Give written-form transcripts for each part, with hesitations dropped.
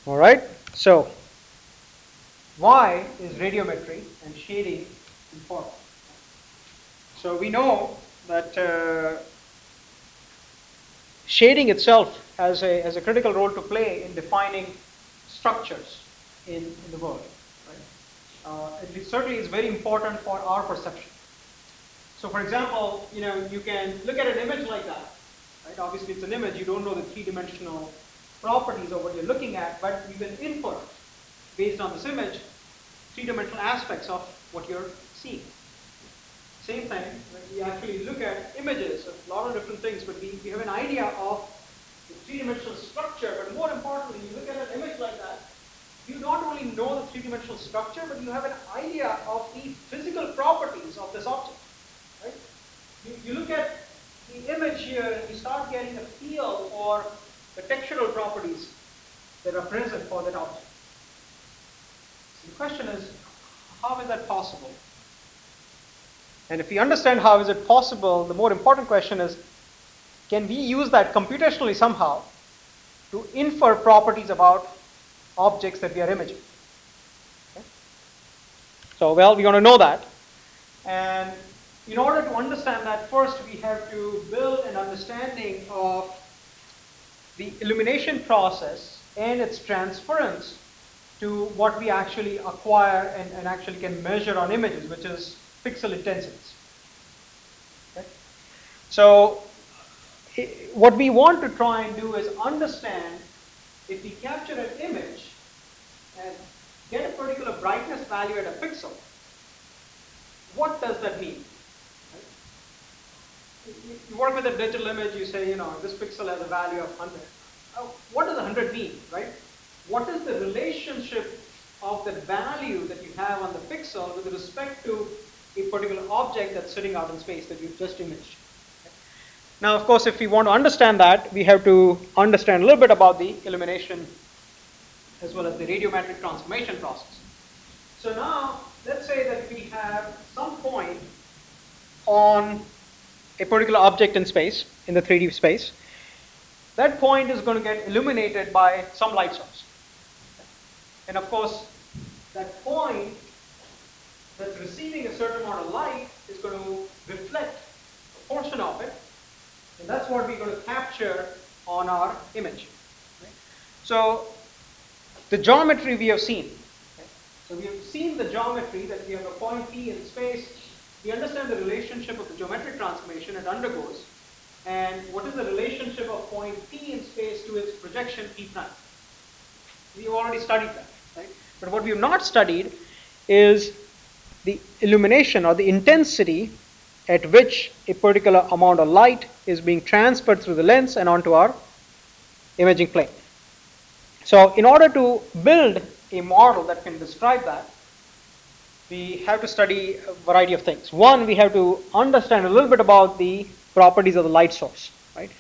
All right. So why is radiometry and shading important? So we know that shading itself has a critical role to play in defining structures in the world. Right? It certainly is very important for our perception. So for example, you can look at an image like that. Right? Obviously it's an image, you don't know the three-dimensional properties of what you're looking at, but you can infer based on this image three-dimensional aspects of what you're seeing. Same thing, when we actually look at images of a lot of different things, but we have an idea of the three-dimensional structure, but more importantly, you look at an image like that, you not only know the three-dimensional structure, but you have an idea of the physical properties of this object. Right? You look at the image here and you start getting a feel for the textural properties that are present for that object. So the question is, how is that possible? And if we understand how is it possible, the more important question is, can we use that computationally somehow to infer properties about objects that we are imaging? Okay. So, well, we want to know that. And in order to understand that, first we have to build an understanding of the illumination process and its transference to what we actually acquire and actually can measure on images, which is pixel intensities. Okay? So what we want to try and do is understand if we capture an image and get a particular brightness value at a pixel, what does that mean? Right? You work with a digital image, you say, this pixel has a value of 100. What does 100 mean, right? What is the relationship of the value that you have on the pixel with respect to a particular object that's sitting out in space that you've just imaged? Okay. Now, of course, if we want to understand that, we have to understand a little bit about the illumination as well as the radiometric transformation process. So now, let's say that we have some point on a particular object in space, in the 3D space. That point is going to get illuminated by some light source. And of course, that point that's receiving a certain amount of light is going to reflect a portion of it, and that's what we're going to capture on our image. Okay? So the geometry we have seen. Okay? So we have seen the geometry that we have a point P in space. We understand the relationship of the geometric transformation it undergoes, and what is the relationship of point P in space to its projection P prime. We've already studied that. Right? But what we have not studied is the illumination or the intensity at which a particular amount of light is being transferred through the lens and onto our imaging plane. So in order to build a model that can describe that, we have to study a variety of things. One, we have to understand a little bit about the properties of the light source. Right?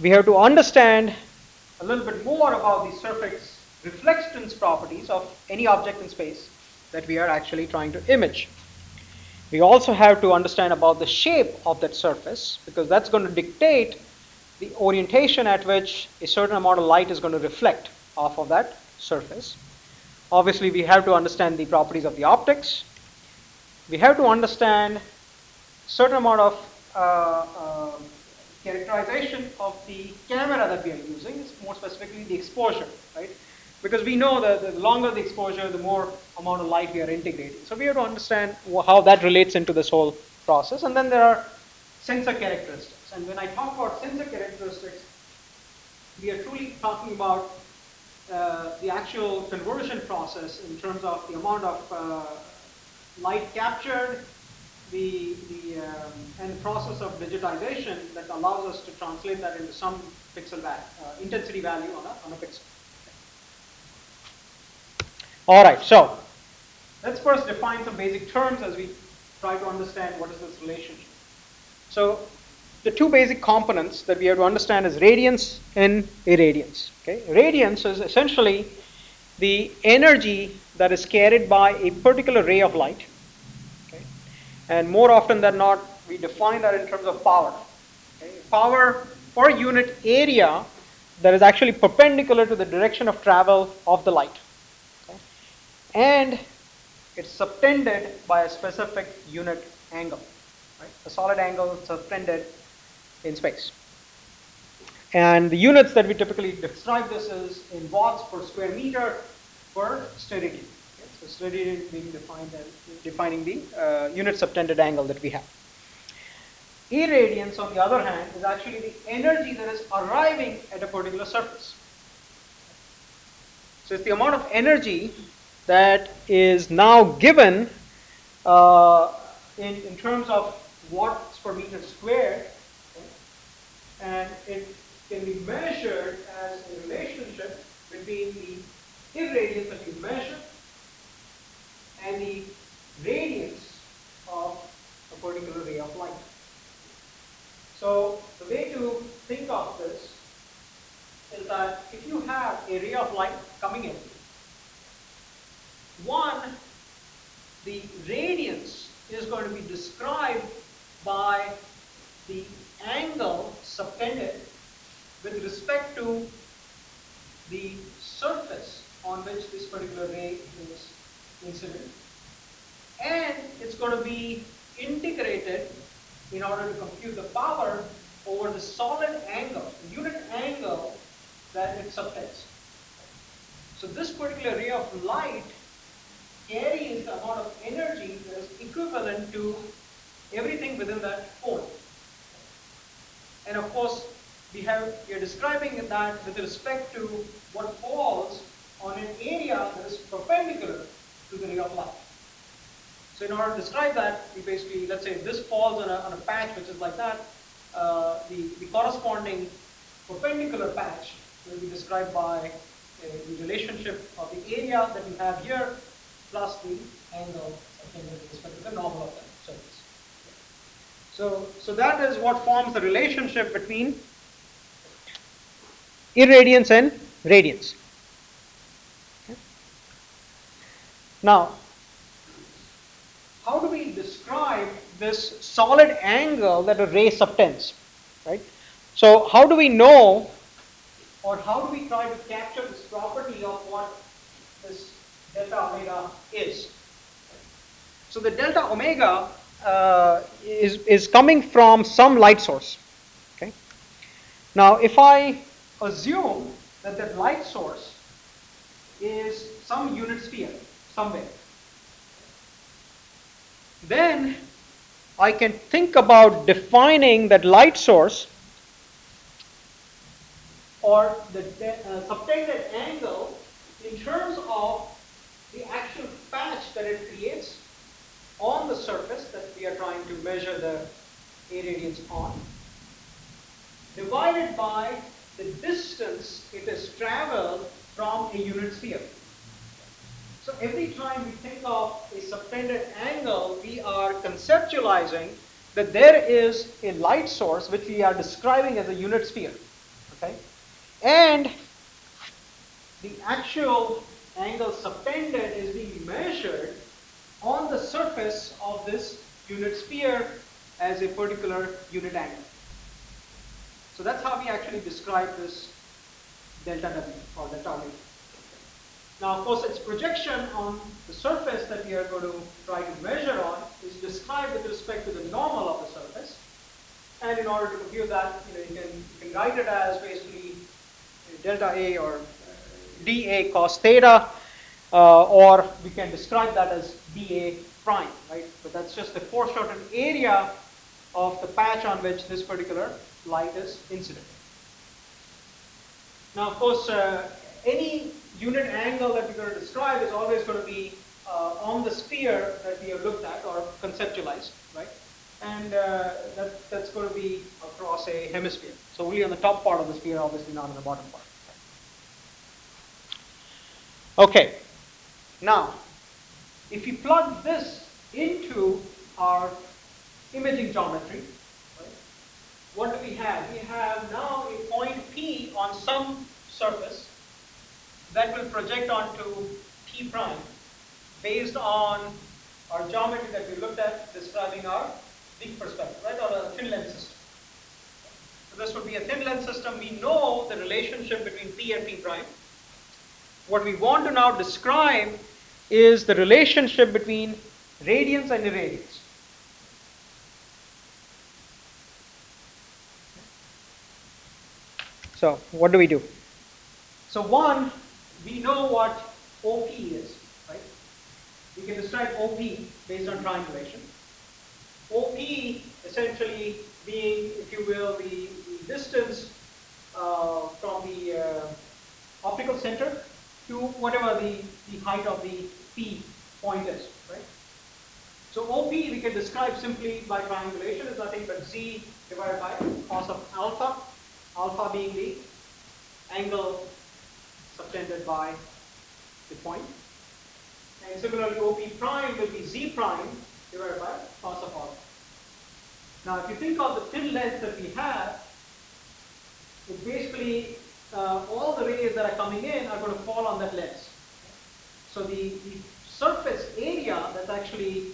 We have to understand a little bit more about the surface reflectance properties of any object in space that we are actually trying to image. We also have to understand about the shape of that surface, because that's going to dictate the orientation at which a certain amount of light is going to reflect off of that surface. Obviously, we have to understand the properties of the optics. We have to understand a certain amount of characterization of the camera that we are using, more specifically the exposure, right? Because we know that the longer the exposure, the more amount of light we are integrating. So we have to understand how that relates into this whole process. And then there are sensor characteristics. And when I talk about sensor characteristics, we are truly talking about the actual conversion process in terms of the amount of light captured, and the process of digitization that allows us to translate that into some pixel value, intensity value on a pixel. All right, so let's first define some basic terms as we try to understand what is this relationship. So the two basic components that we have to understand is radiance and irradiance. Okay? Radiance is essentially the energy that is carried by a particular ray of light. Okay? And more often than not, we define that in terms of power. Okay? Power per unit area that is actually perpendicular to the direction of travel of the light. Okay? And it's subtended by a specific unit angle, right? A solid angle subtended in space. And the units that we typically describe this is in watts per square meter per steradian. Okay? So steradian being defined as defining the unit subtended angle that we have. Irradiance, on the other hand, is actually the energy that is arriving at a particular surface. So it's the amount of energy that is now given in terms of watts per meter squared, okay? And it can be measured as a relationship between the irradiance that you measure and the radiance of a particular ray of light. So the way to think of this is that if you have a ray of light coming in, one, the radiance is going to be described by the angle subtended with respect to the surface on which this particular ray is incident, and it's going to be integrated in order to compute the power over the solid angle, the unit angle that it subtends. So this particular ray of light carries the amount of energy that is equivalent to everything within that cone. And of course, we are describing that with respect to what falls on an area that is perpendicular to the ray of light. So in order to describe that, we basically, let's say this falls on a patch which is like that, the corresponding perpendicular patch will be described by the relationship of the area that you have here plus the angle with respect to the normal of the surface. So that is what forms the relationship between irradiance and radiance. Okay. Now, how do we describe this solid angle that a ray subtends, right? So how do we know, or how do we try to capture this property of what this delta omega is? So the delta omega is coming from some light source. Okay. Now, if I assume that that light source is some unit sphere somewhere, then I can think about defining that light source or the subtended angle in terms of the actual patch that it creates on the surface that we are trying to measure the irradiance on, divided by the distance it has traveled from a unit sphere. So every time we think of a subtended angle, we are conceptualizing that there is a light source which we are describing as a unit sphere. Okay? And the actual angle subtended is being measured on the surface of this unit sphere as a particular unit angle. So that's how we actually describe this delta W or delta omega. Now, of course, its projection on the surface that we are going to try to measure on is described with respect to the normal of the surface. And in order to compute that, you can write it as basically delta A or dA cos theta, or we can describe that as dA prime, right? But that's just the foreshortened area of the patch on which this particular light is incident. Now, of course, any unit angle that we're going to describe is always going to be on the sphere that we have looked at or conceptualized, right? And that's going to be across a hemisphere. So only on the top part of the sphere, obviously not on the bottom part. Okay. Now, if we plug this into our imaging geometry, right, what do we have? We have now a point P on some surface that will project onto P prime based on our geometry that we looked at describing our weak perspective, right, or a thin lens system. So this would be a thin lens system. We know the relationship between P and P prime. What we want to now describe is the relationship between radiance and irradiance. So what do we do? So one, we know what OP is, right? We can describe OP based on triangulation. OP essentially being, if you will, the distance from the optical center to whatever the height of the P point is, right? So OP we can describe simply by triangulation is nothing but Z divided by cos of alpha, alpha being the angle subtended by the point. And similarly OP prime will be Z prime divided by cos of alpha. Now if you think of the thin lens that we have, it's basically all the rays that are coming in are going to fall on that lens. So the surface area that's actually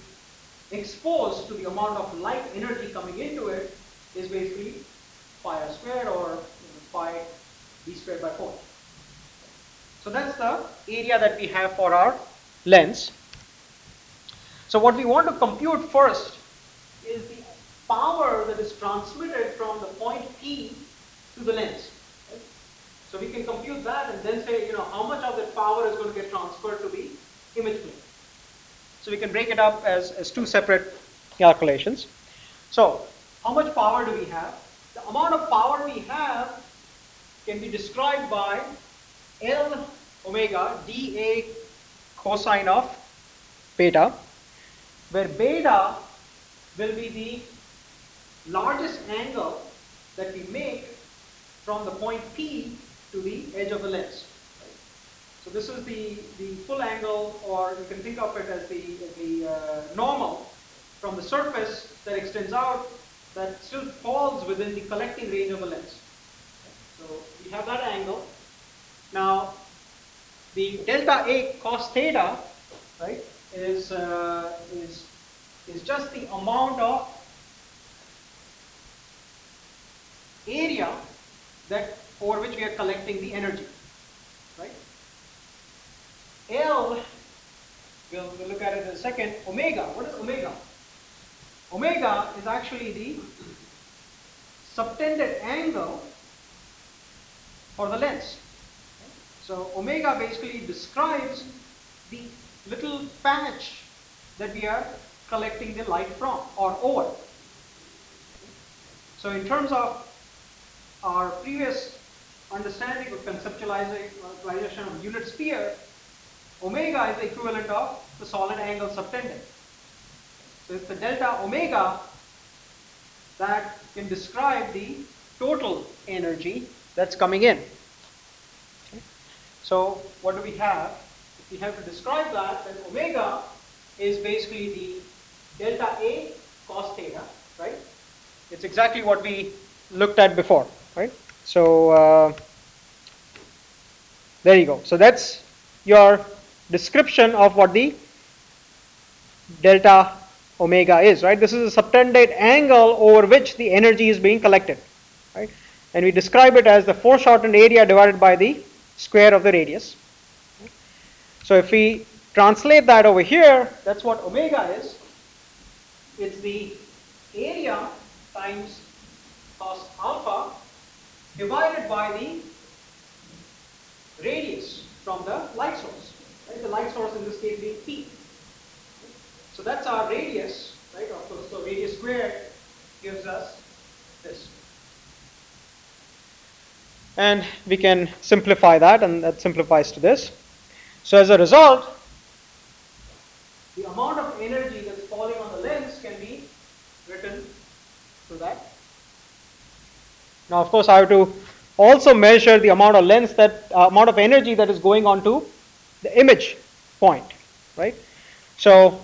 exposed to the amount of light energy coming into it is basically pi r squared or pi d squared by 4. So that's the area that we have for our lens. So what we want to compute first is the power that is transmitted from the point P to the lens. Right? So we can compute that and then say, how much of that power is going to get transferred to the image plane. So we can break it up as two separate calculations. So how much power do we have? The amount of power we have can be described by L omega dA cosine of beta, where beta will be the largest angle that we make from the point P to the edge of the lens. Right? So this is the full angle, or you can think of it as the normal from the surface that extends out that still falls within the collecting range of the lens. So we have that angle. Now the delta A cos theta, right, is just the amount of area that over which we are collecting the energy, right? L, we'll look at it in a second. Omega, what is omega? Omega is actually the subtended angle for the lens. So omega basically describes the little patch that we are collecting the light from or over. So in terms of our previous understanding of conceptualization of unit sphere, omega is the equivalent of the solid angle subtended. So it's the delta omega that can describe the total energy that's coming in. Okay. So what do we have? If we have to describe that, then omega is basically the delta A cos theta, right? It's exactly what we looked at before, right? So there you go. So that's your description of what the delta omega is, right? This is a subtended angle over which the energy is being collected, right? And we describe it as the foreshortened area divided by the square of the radius. So if we translate that over here, that's what omega is. It's the area times cos alpha divided by the radius from the light source, right? The light source in this case being P. So that's our radius, right? Of course, so radius squared gives us this. And we can simplify that, and that simplifies to this. So as a result, the amount of energy that's falling on the lens can be written through that. Now, of course, I have to also measure the amount of amount of energy that is going onto the image point, right? So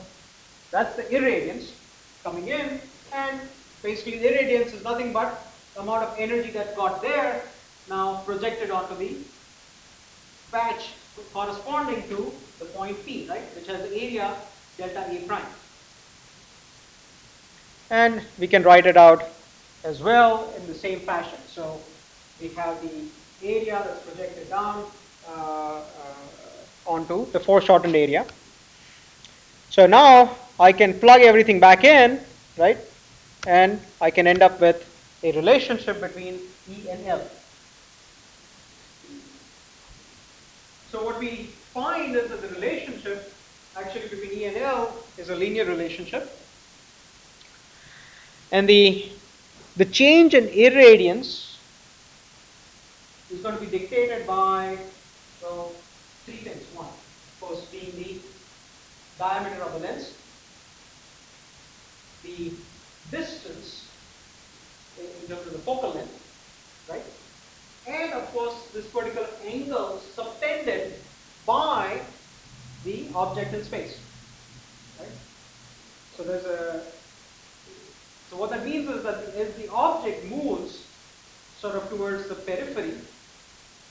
that's the irradiance coming in, and basically the irradiance is nothing but the amount of energy that got there now projected onto the patch corresponding to the point P, right, which has the area delta A prime. And we can write it out as well in the same fashion. So we have the area that's projected down onto the foreshortened area. So now I can plug everything back in, right? And I can end up with a relationship between E and L. So what we find is that the relationship actually between E and L is a linear relationship. And the change in irradiance is going to be dictated by, well, three things. One, of course, being the diameter of the lens, the distance in terms of the focal length, right? And of course, this particular angle subtended by the object in space, right? So there's a, so what that means is that as the object moves sort of towards the periphery,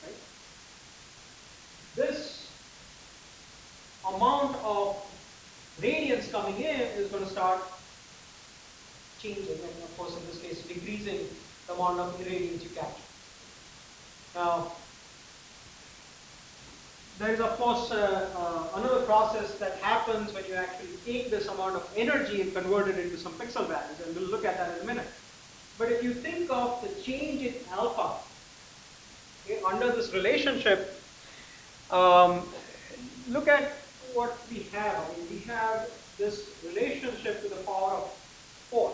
right, this amount of radiance coming in is going to start changing, and of course in this case decreasing the amount of irradiance you capture. Now, there is of course another process that happens when you actually take this amount of energy and convert it into some pixel values, and we'll look at that in a minute. But if you think of the change in alpha, okay, under this relationship, look at what we have. I mean, we have this relationship to the power of 4.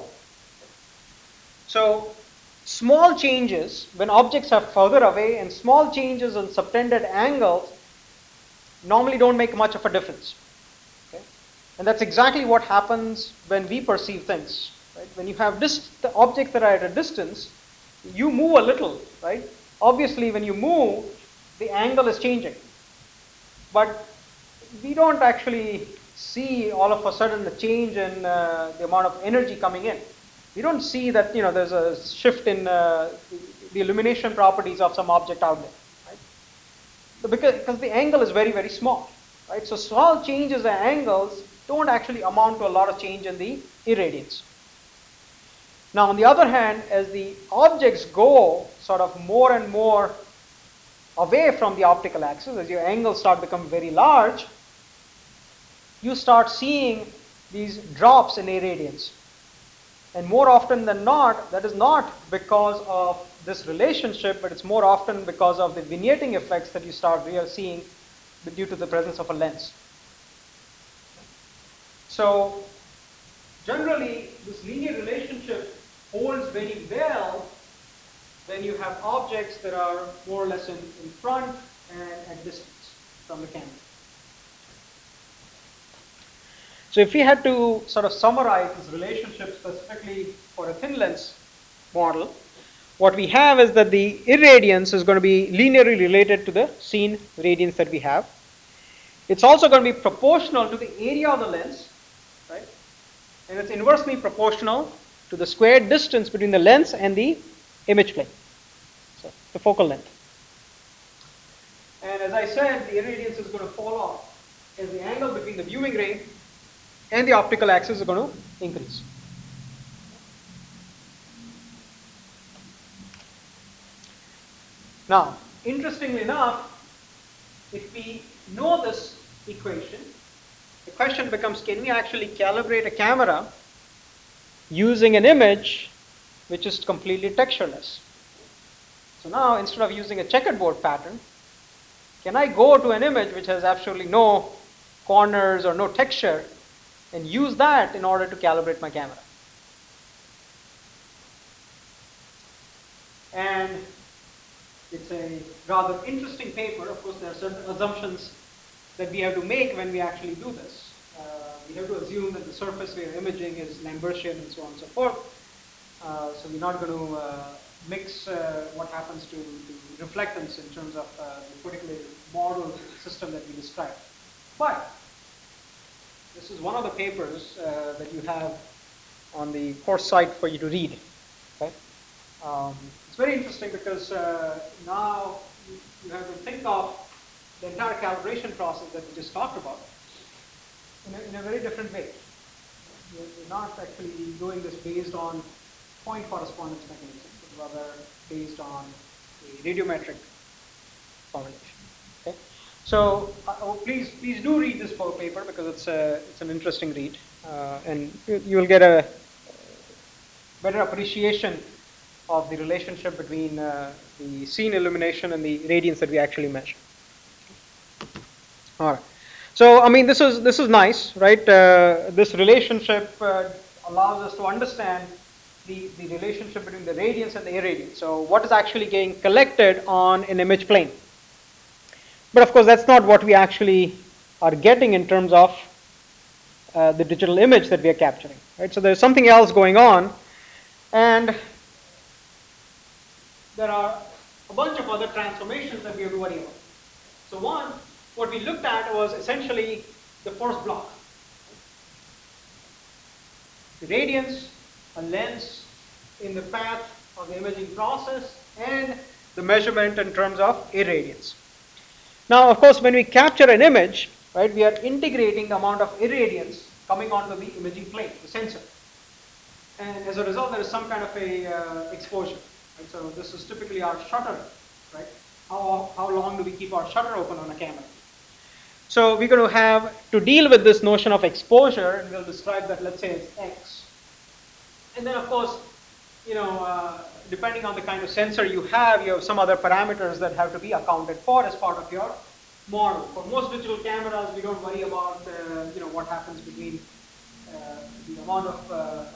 So small changes when objects are further away and small changes in subtended angles normally don't make much of a difference. Okay? And that's exactly what happens when we perceive things. Right? When you have the objects that are at a distance, you move a little, right? Obviously, when you move, the angle is changing. But we don't actually see all of a sudden the change in the amount of energy coming in. We don't see that there's a shift in the illumination properties of some object out there, right? So because the angle is very, very small, right? So small changes in angles don't actually amount to a lot of change in the irradiance. Now, on the other hand, as the objects go sort of more and more away from the optical axis, as your angles start becoming very large, you start seeing these drops in irradiance. And more often than not, that is not because of this relationship, but it's more often because of the vignetting effects that you start seeing due to the presence of a lens. So generally, this linear relationship holds very well when you have objects that are more or less in front and at distance from the camera. So if we had to sort of summarize this relationship specifically for a thin lens model, what we have is that the irradiance is going to be linearly related to the seen radiance that we have. It's also going to be proportional to the area of the lens, right? And it's inversely proportional to the squared distance between the lens and the image plane, so the focal length. And as I said, the irradiance is going to fall off as the angle between the viewing ray and the optical axis is going to increase. Now, interestingly enough, if we know this equation, the question becomes, can we actually calibrate a camera using an image which is completely textureless? So now, instead of using a checkerboard pattern, can I go to an image which has absolutely no corners or no texture and use that in order to calibrate my camera? And it's a rather interesting paper. Of course, there are certain assumptions that we have to make when we actually do this. We have to assume that the surface we are imaging is Lambertian and so on and so forth. So we're not going to mix what happens to reflectance in terms of the particular model system that we described. But this is one of the papers that you have on the course site for you to read. Okay? It's very interesting because now you have to think of the entire calibration process that we just talked about in a very different way. You're not actually doing this based on point correspondence mechanism, but rather based on a radiometric formulation. Okay, so please do read this paper because it's an interesting read, and you will get a better appreciation of the relationship between the scene illumination and the radiance that we actually measure. All right. So I mean, this is nice, right? This relationship allows us to understand the relationship between the radiance and the irradiance. So what is actually getting collected on an image plane? But of course, that's not what we actually are getting in terms of the digital image that we are capturing, right? So there's something else going on, and there are a bunch of other transformations that we have to worry about. So one, what we looked at was essentially the first block. The radiance, a lens in the path of the imaging process, and the measurement in terms of irradiance. Now, of course, when we capture an image, right, we are integrating the amount of irradiance coming onto the imaging plane, the sensor. And as a result, there is some kind of a exposure. Right? So this is typically our shutter, right? How long do we keep our shutter open on a camera? So we're going to have to deal with this notion of exposure, and we'll describe that, let's say it's X. And then, of course, you know, depending on the kind of sensor you have some other parameters that have to be accounted for as part of your model. For most digital cameras, we don't worry about you know, what happens between the amount of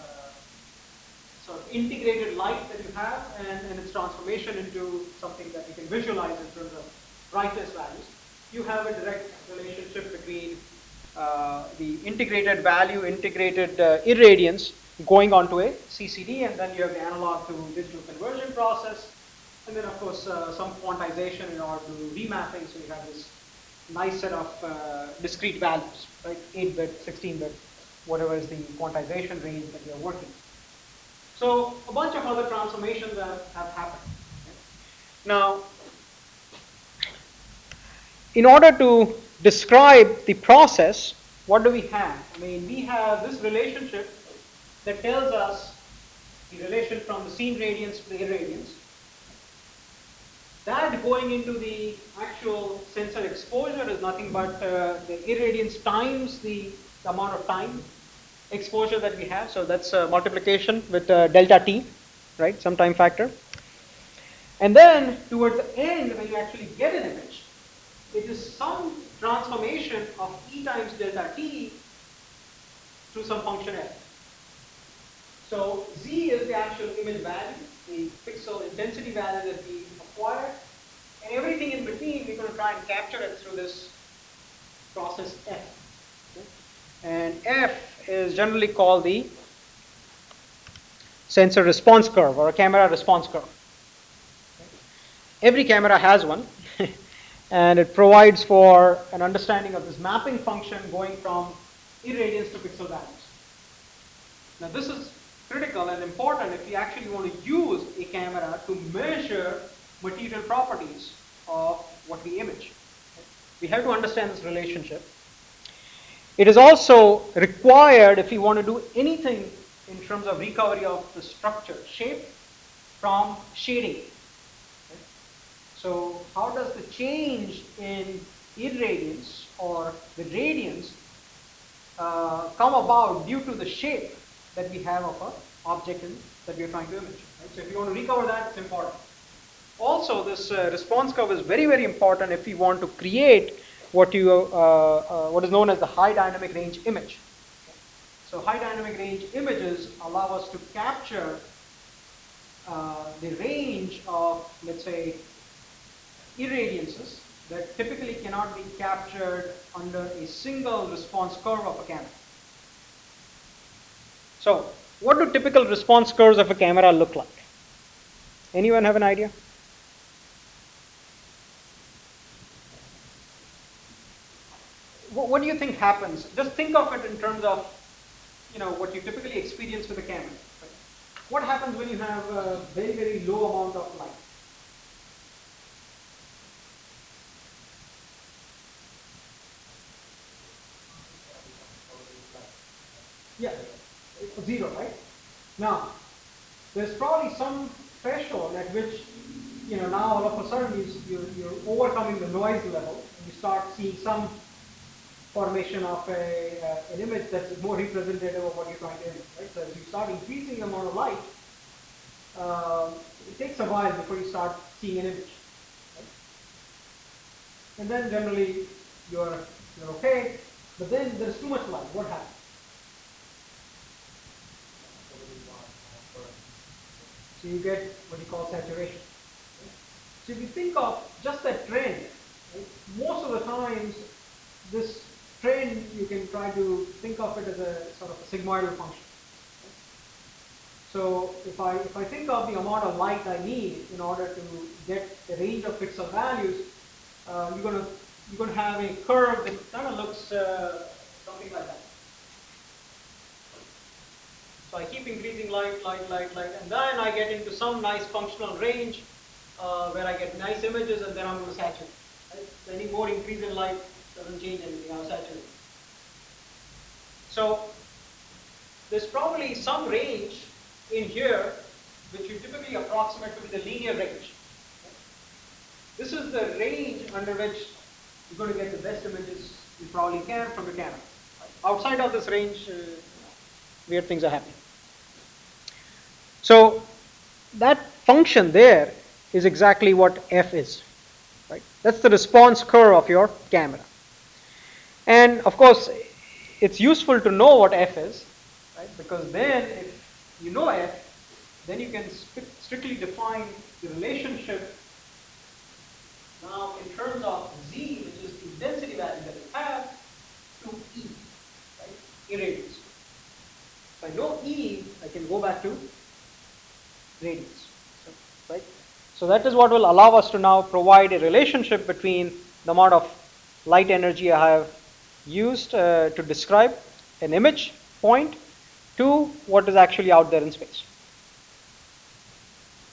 sort of integrated light that you have and its transformation into something that you can visualize in terms of brightness values. You have a direct relationship between the integrated value, integrated irradiance going onto a CCD, and then you have the analog to digital conversion process, and then of course some quantization in order to remapping, so you have this nice set of discrete values, right? 8-bit, 16-bit, whatever is the quantization range that you're working. So a bunch of other transformations have happened. Okay? Now, in order to describe the process, what do we have? I mean, we have this relationship that tells us the relation from the scene radiance to the irradiance. That going into the actual sensor exposure is nothing but the irradiance times the amount of time exposure that we have. So that's multiplication with delta t, right, some time factor. And then towards the end, when you actually get an image, it is some transformation of e times delta t through some function f. So z is the actual image value, the pixel intensity value that we acquire, and everything in between we're going to try and capture it through this process f. Okay? And f is generally called the sensor response curve or a camera response curve. Okay? Every camera has one, and it provides for an understanding of this mapping function going from irradiance to pixel values. Now this is critical and important if you actually want to use a camera to measure material properties of what we image. We have to understand this relationship. It is also required if you want to do anything in terms of recovery of the structure, shape from shading. Okay? So how does the change in irradiance or the radiance come about due to the shape that we have of an object that we are trying to image. Right? So if you want to recover that, it's important. Also, this response curve is very, very important if you want to create what is known as the high dynamic range image. Okay? So high dynamic range images allow us to capture the range of, let's say, irradiances that typically cannot be captured under a single response curve of a camera. So, what do typical response curves of a camera look like? Anyone have an idea? What do you think happens? Just think of it in terms of, you know, what you typically experience with a camera. Right? What happens when you have a very, very low amount of light? Yeah, 0, right? Now, there's probably some threshold at which, now all of a sudden you're overcoming the noise level and you start seeing some formation of an image that's more representative of what you're trying to image, right? So as you start increasing the amount of light, it takes a while before you start seeing an image, right? And then generally you're okay, but then there's too much light. What happens? So you get what you call saturation. Right? So if you think of just that trend, right, most of the times this trend you can try to think of it as a sort of a sigmoidal function. Right? So if I think of the amount of light I need in order to get the range of pixel values, you're gonna have a curve that kind of looks something like that. So I keep increasing light, and then I get into some nice functional range where I get nice images, and then I'm going to saturate. Right? So any more increase in light doesn't change anything, I'll saturate. So there's probably some range in here which you typically approximate to be the linear range. Right? This is the range under which you're going to get the best images you probably can from the camera. Right? Outside of this range, weird things are happening. So that function there is exactly what f is, right? That's the response curve of your camera. And of course, it's useful to know what f is, right? Because then if you know f, then you can strictly define the relationship now in terms of z, which is the density value that you have, to E, right? Irradiance. If I know E, I can go back to radiance, right? So that is what will allow us to now provide a relationship between the amount of light energy I have used to describe an image point to what is actually out there in space.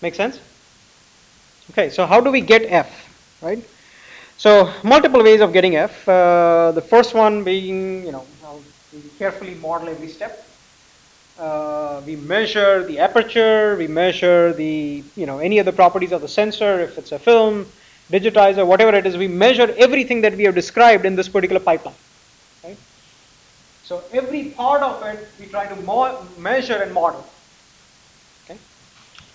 Make sense? Okay, so how do we get f, right? So multiple ways of getting f. The first one being, I'll carefully model every step. We measure the aperture, we measure the, any of the properties of the sensor, if it's a film, digitizer, whatever it is, we measure everything that we have described in this particular pipeline. Right? So every part of it, we try to measure and model. Okay?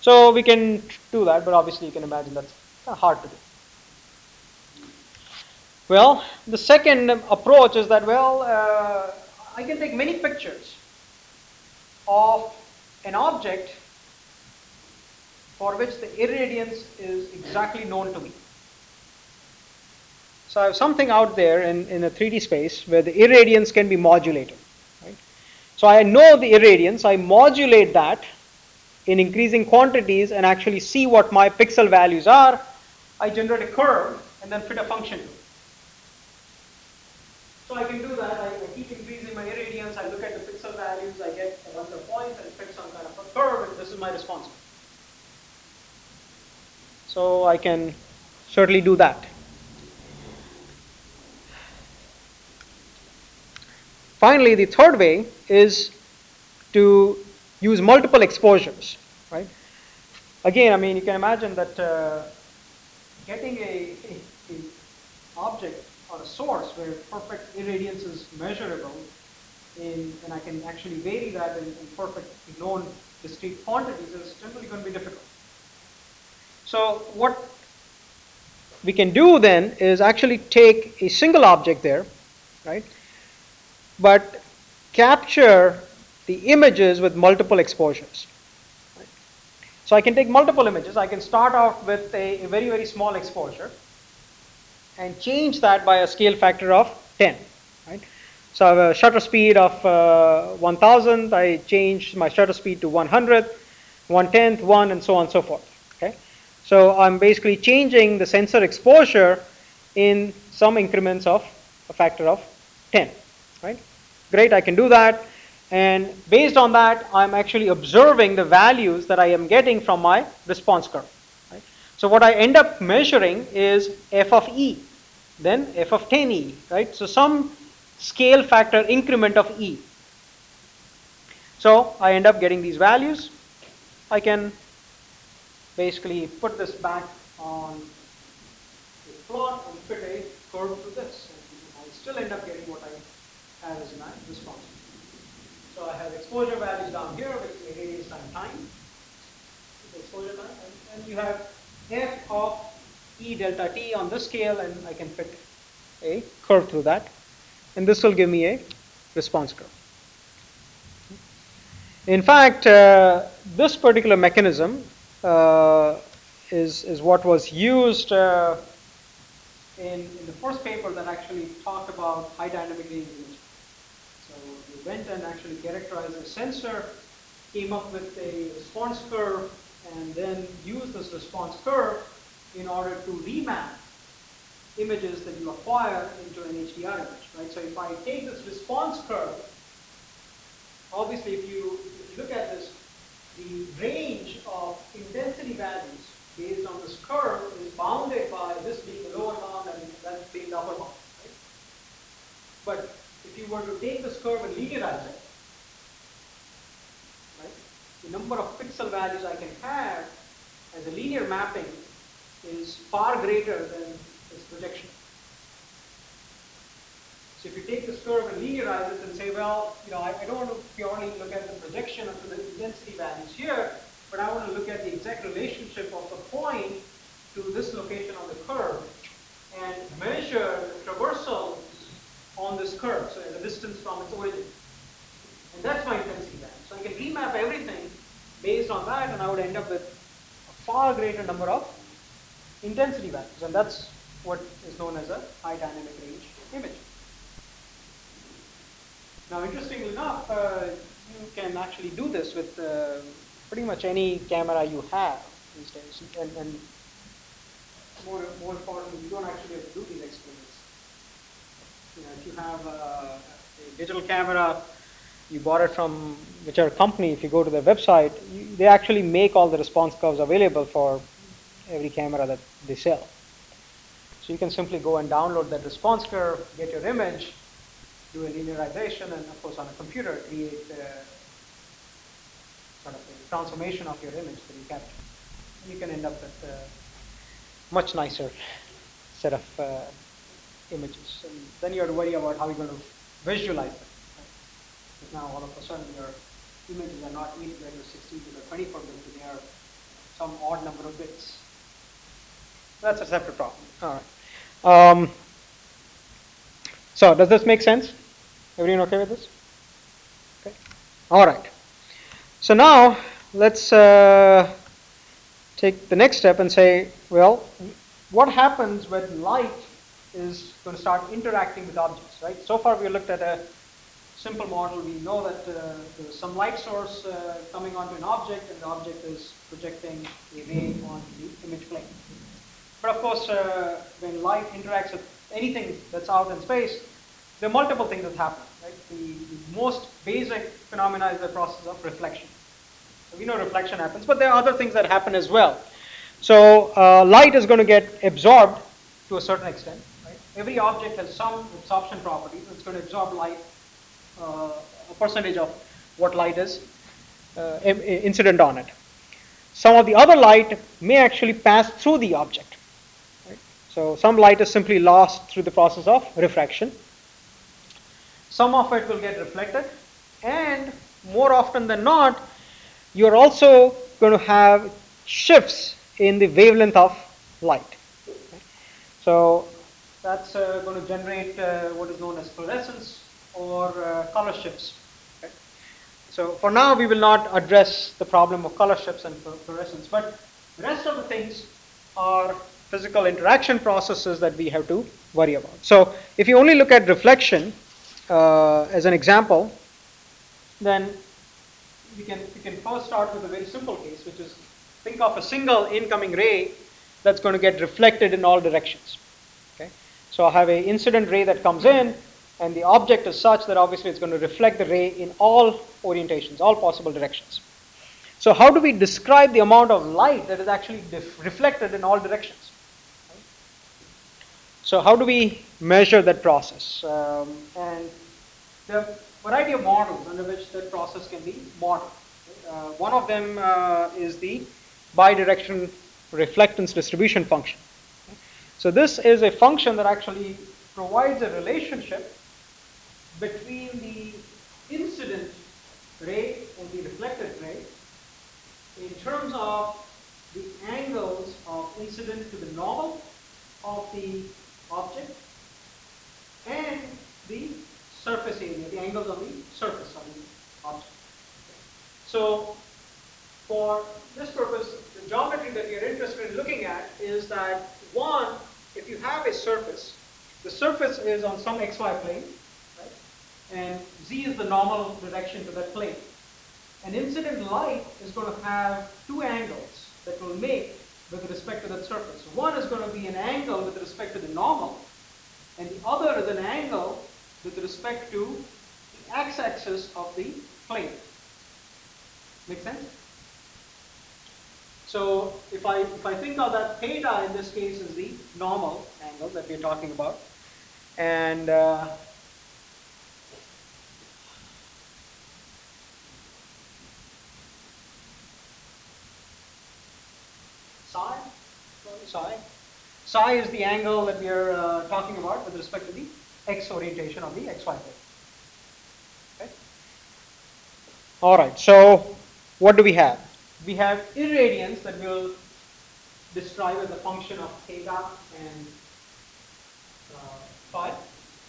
So we can do that, but obviously you can imagine that's hard to do. Well, the second approach is that, I can take many pictures of an object for which the irradiance is exactly known to me. So I have something out there in a 3D space where the irradiance can be modulated. Right? So I know the irradiance, I modulate that in increasing quantities and actually see what my pixel values are. I generate a curve and then fit a function to it. So I can do that. I keep increasing my irradiance, I look at the pixel values, I get a bunch of points and fit some kind of a curve, and this is my response. So I can certainly do that. Finally, the third way is to use multiple exposures, right? Again, you can imagine that getting a object or a source where perfect irradiance is measurable, and I can actually vary that in perfectly known discrete quantities, is generally going to be difficult. So what we can do then is actually take a single object there, right? But capture the images with multiple exposures. Right? So I can take multiple images. I can start off with a very, very small exposure and change that by a scale factor of 10. Right? So I have a shutter speed of 1000. I change my shutter speed to 100, 1/10, 1, and so on and so forth. Okay? So I'm basically changing the sensor exposure in some increments of a factor of 10. Right? Great, I can do that. And based on that, I'm actually observing the values that I am getting from my response curve. Right? So what I end up measuring is f of e, then f of 10e, right? So some scale factor increment of e. So I end up getting these values. I can basically put this back on a plot and fit a curve to this. And I still end up getting what I have as my response. So I have exposure values down here, which is radius times time. Exposure time, and you have f of E delta t on this scale, and I can fit a curve through that. And this will give me a response curve. In fact, this particular mechanism is what was used in the first paper that actually talked about high dynamic range imaging. So we went and actually characterized a sensor, came up with a response curve, and then used this response curve in order to remap images that you acquire into an HDR image, right? So if I take this response curve, obviously if you look at this, the range of intensity values based on this curve is bounded by this being the lower bound and that being the upper bound, right? But if you were to take this curve and linearize it, right, the number of pixel values I can have as a linear mapping is far greater than this projection. So if you take this curve and linearize it and say, well, I don't want to purely look at the projection of the intensity values here, but I want to look at the exact relationship of the point to this location on the curve and measure the traversal on this curve, so the distance from its origin. And that's my intensity value. So I can remap everything based on that, and I would end up with a far greater number of intensity values, and that's what is known as a high dynamic range image. Now, interestingly enough, you can actually do this with pretty much any camera you have these days, and more importantly, you don't actually have to do these experiments. If you have a digital camera, you bought it from whichever company, if you go to their website, they actually make all the response curves available for every camera that they sell. So you can simply go and download that response curve, get your image, do a linearization, and of course on a computer create sort of a transformation of your image that you capture. And you can end up with a much nicer set of images. And then you have to worry about how you're going to visualize them. Right? Because now all of a sudden your images are not 8-bit or 16-bit or 24-bit, but they are some odd number of bits. That's a separate problem. All right. So does this make sense? Everyone okay with this? Okay. All right. So now let's take the next step and say, well, what happens when light is going to start interacting with objects, right? So far we looked at a simple model. We know that there's some light source coming onto an object, and the object is projecting a ray onto the image plane. But of course, when light interacts with anything that's out in space, there are multiple things that happen, right? The most basic phenomena is the process of reflection. So we know reflection happens, but there are other things that happen as well. So light is going to get absorbed to a certain extent, right? Every object has some absorption properties. It's going to absorb light, a percentage of what light is incident on it. Some of the other light may actually pass through the object. Right? So some light is simply lost through the process of refraction. Some of it will get reflected, and more often than not, you're also going to have shifts in the wavelength of light. Okay? So that's going to generate what is known as fluorescence or color shifts. Okay? So for now, we will not address the problem of color shifts and fluorescence, but the rest of the things are physical interaction processes that we have to worry about. So if you only look at reflection as an example, then we can first start with a very simple case, which is think of a single incoming ray that's going to get reflected in all directions. Okay? So I have an incident ray that comes in, and the object is such that obviously it's going to reflect the ray in all orientations, all possible directions. So how do we describe the amount of light that is actually reflected in all directions? Okay? So how do we measure that process? And there are a variety of models under which that process can be modeled. Okay? One of them is the bidirectional reflectance distribution function. So this is a function that actually provides a relationship between the incident ray and the reflected ray in terms of the angles of incident to the normal of the object and the surface area, the angles on the surface of the object. So for this purpose, the geometry that you're interested in looking at is that, one, if you have a surface, the surface is on some xy plane, right? And z is the normal direction to that plane. An incident light is going to have two angles that will make with respect to that surface. One is going to be an angle with respect to the normal, and the other is an angle with respect to the x-axis of the plane. Make sense? So if I think of that, theta in this case is the normal angle that we're talking about, and psi is the angle that we are talking about with respect to the x orientation of the xy plane. Okay. All right. So what do we have? We have irradiance that we'll describe as a function of theta and phi,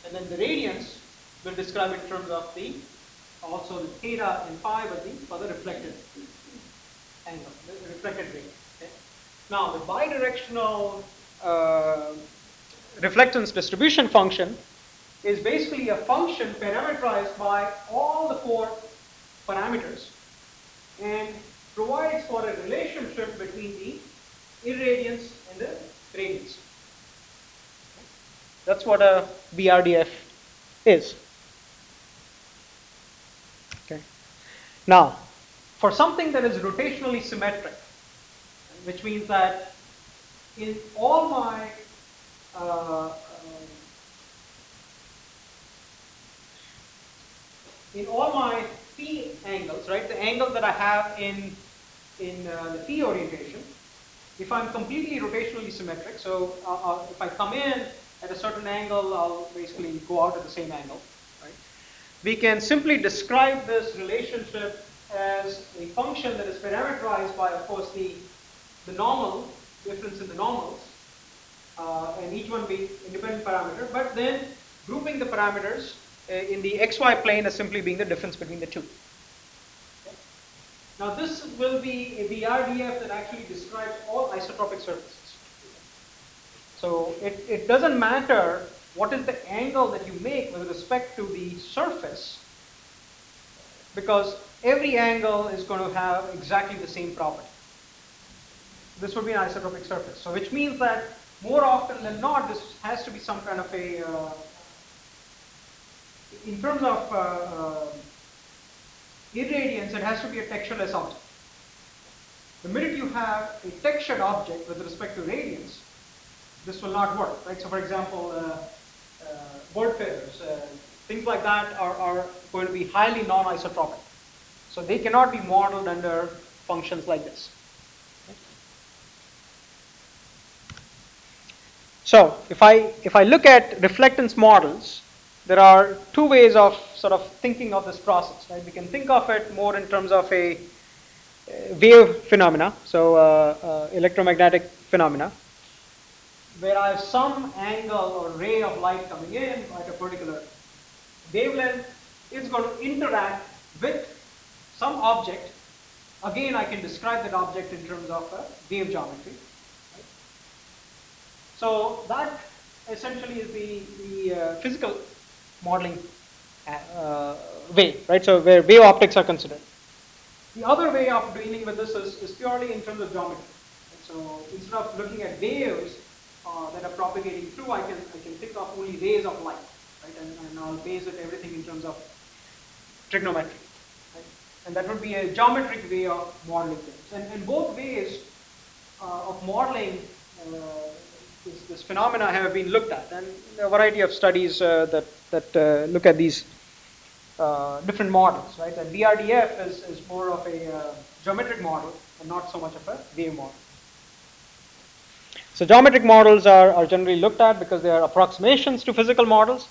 and then the radiance we'll describe in terms of the also the theta and phi, but for the reflected angle, the reflected ray. Okay. Now the bidirectional reflectance distribution function is basically a function parameterized by all the four parameters and provides for a relationship between the irradiance and the radiance. That's what a BRDF is. Okay. Now, for something that is rotationally symmetric, which means that in all my phi angles, right, the angles that I have in the phi orientation, if I'm completely rotationally symmetric, so if I come in at a certain angle, I'll basically go out at the same angle, right? We can simply describe this relationship as a function that is parameterized by, of course, the normal, difference in the normals, and each one being independent parameter, but then grouping the parameters in the xy plane as simply being the difference between the two. Okay. Now this will be a BRDF that actually describes all isotropic surfaces. So it doesn't matter what is the angle that you make with respect to the surface, because every angle is going to have exactly the same property. This would be an isotropic surface. So which means that more often than not, this has to be some kind of a, in terms of irradiance, it has to be a textureless object. The minute you have a textured object with respect to radiance, this will not work, right? So for example, bird feathers, things like that are going to be highly non-isotropic. So they cannot be modeled under functions like this. So if I look at reflectance models, there are two ways of sort of thinking of this process, right? We can think of it more in terms of a wave phenomena, so electromagnetic phenomena, where I have some angle or ray of light coming in at a particular wavelength, is going to interact with some object. Again, I can describe that object in terms of wave geometry. Right? So that essentially is the physical modeling way, right? So where wave optics are considered. The other way of dealing with this is purely in terms of geometry. Right? So instead of looking at waves that are propagating through, I can think of only rays of light, right? And I'll base it everything in terms of trigonometry, right? And that would be a geometric way of modeling things. And both ways of modeling this phenomena have been looked at, and a variety of studies that look at these different models, right? And VRDF is more of a geometric model and not so much of a wave model. So geometric models are generally looked at because they are approximations to physical models.